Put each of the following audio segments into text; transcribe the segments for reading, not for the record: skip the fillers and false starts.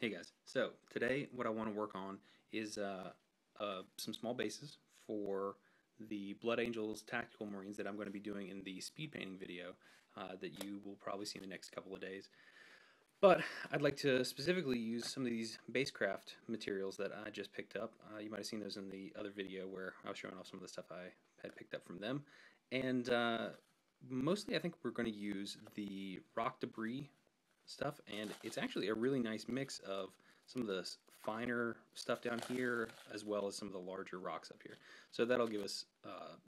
Hey guys, so today what I want to work on is some small bases for the Blood Angels Tactical Marines that I'm going to be doing in the speed painting video that you will probably see in the next couple of days. But I'd like to specifically use some of these basecraft materials that I just picked up. You might have seen those in the other video where I was showing off some of the stuff I had picked up from them. And mostly I think we're going to use the rock debris stuff, and it's actually a really nice mix of some of the finer stuff down here as well as some of the larger rocks up here. So that'll give us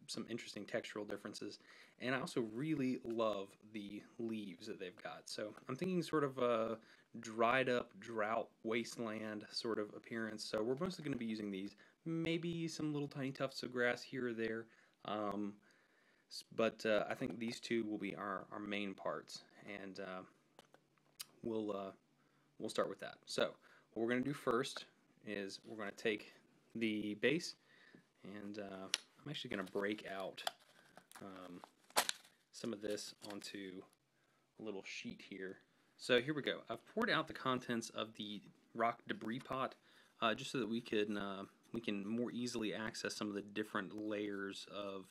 some interesting textural differences. And I also really love the leaves that they've got. So I'm thinking sort of a dried up drought wasteland sort of appearance. So we're mostly going to be using these. Maybe some little tiny tufts of grass here or there. But I think these two will be our main parts. And we'll start with that. So what we're going to do first is we're going to take the base, and I'm actually going to break out some of this onto a little sheet here. So here we go. I've poured out the contents of the rock debris pot just so that we can more easily access some of the different layers of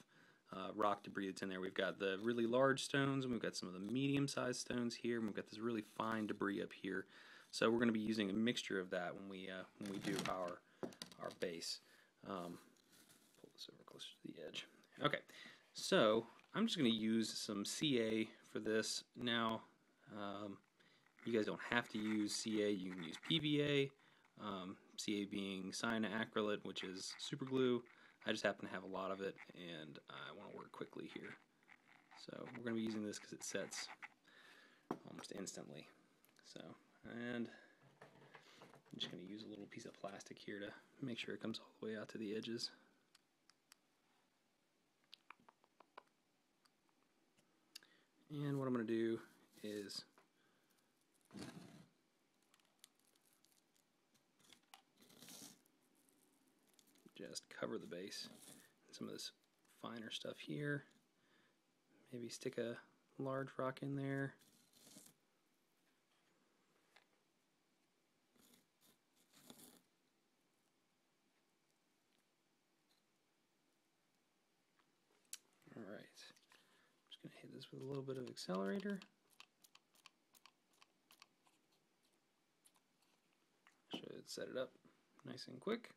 rock debris that's in there. We've got the really large stones, and we've got some of the medium-sized stones here, and we've got this really fine debris up here. So we're going to be using a mixture of that when we do our base. Pull this over closer to the edge. Okay, so I'm just going to use some CA for this. Now, you guys don't have to use CA. You can use PVA. CA being cyanoacrylate, which is super glue. I just happen to have a lot of it, and I want to work quickly here. So we're going to be using this because it sets almost instantly. So, and I'm just going to use a little piece of plastic here to make sure it comes all the way out to the edges. And what I'm going to do is just cover the base. Some of this finer stuff here. Maybe stick a large rock in there. Alright. I'm just going to hit this with a little bit of accelerator. Should set it up nice and quick.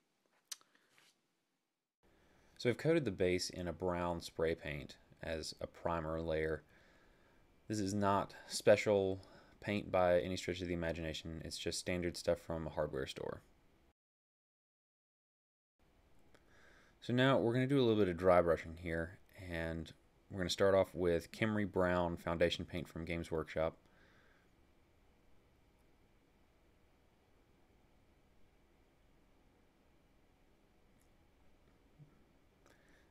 So I've coated the base in a brown spray paint as a primer layer. This is not special paint by any stretch of the imagination. It's just standard stuff from a hardware store. So now we're going to do a little bit of dry brushing here, and we're going to start off with Kimmery Brown foundation paint from Games Workshop.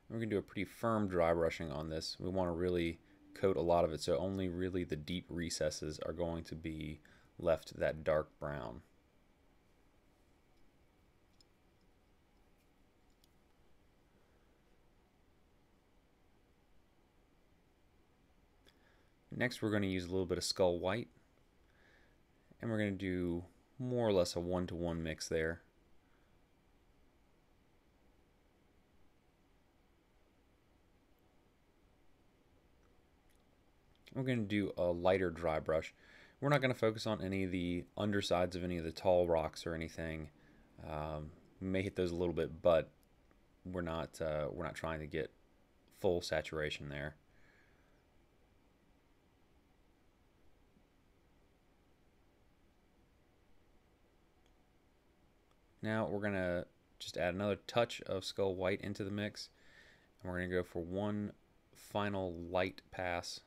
We're going to do a pretty firm dry brushing on this. We want to really coat a lot of it, so only really the deep recesses are going to be left that dark brown. Next, we're going to use a little bit of Skull White, and we're going to do more or less a one-to-one mix there. We're going to do a lighter dry brush. We're not going to focus on any of the undersides of any of the tall rocks or anything. We may hit those a little bit, but we're not trying to get full saturation there. Now we're going to just add another touch of Skull White into the mix, and we're going to go for one final light pass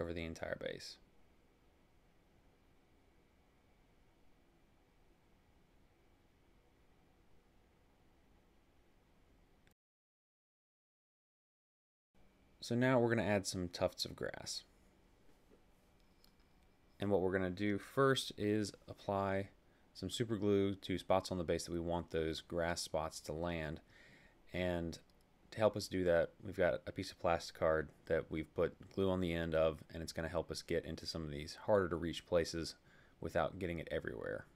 over the entire base. So now we're going to add some tufts of grass. And what we're going to do first is apply some super glue to spots on the base that we want those grass spots to land. And to help us do that, we've got a piece of plastic card that we've put glue on the end of, and it's going to help us get into some of these harder to reach places without getting it everywhere.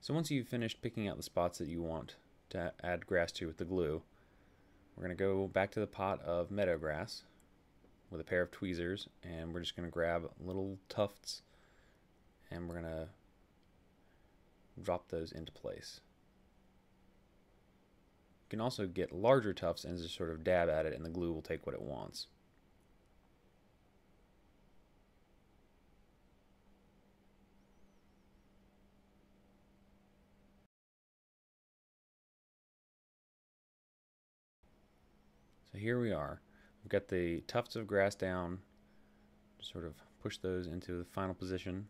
So once you've finished picking out the spots that you want to add grass to with the glue, we're going to go back to the pot of meadow grass with a pair of tweezers, and we're just going to grab little tufts and we're going to drop those into place. You can also get larger tufts and just sort of dab at it, and the glue will take what it wants. So here we are. We've got the tufts of grass down. Just sort of push those into the final position.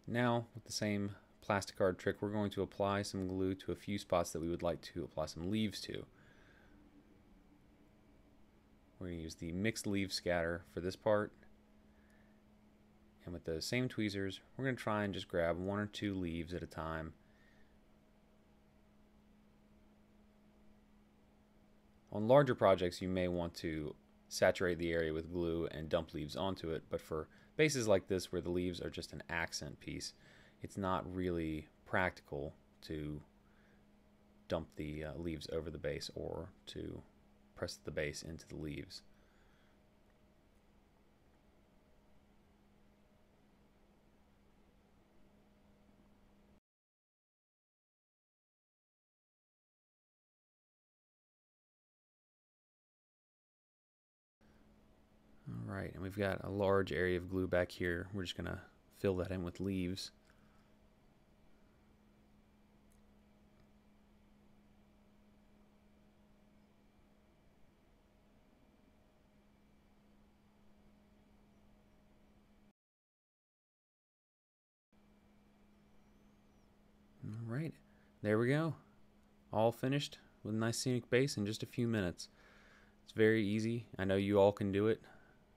Now, with the same plastic card trick, we're going to apply some glue to a few spots that we would like to apply some leaves to. We're going to use the mixed leaf scatter for this part. And with those same tweezers, we're going to try and just grab 1 or 2 leaves at a time. On larger projects, you may want to saturate the area with glue and dump leaves onto it, but for bases like this where the leaves are just an accent piece, it's not really practical to dump the leaves over the base or to press the base into the leaves. Alright, and we've got a large area of glue back here. We're just going to fill that in with leaves. Alright, there we go. All finished with a nice scenic base in just a few minutes. It's very easy. I know you all can do it.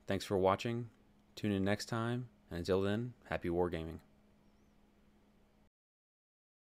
Thanks for watching. Tune in next time, and until then, happy wargaming.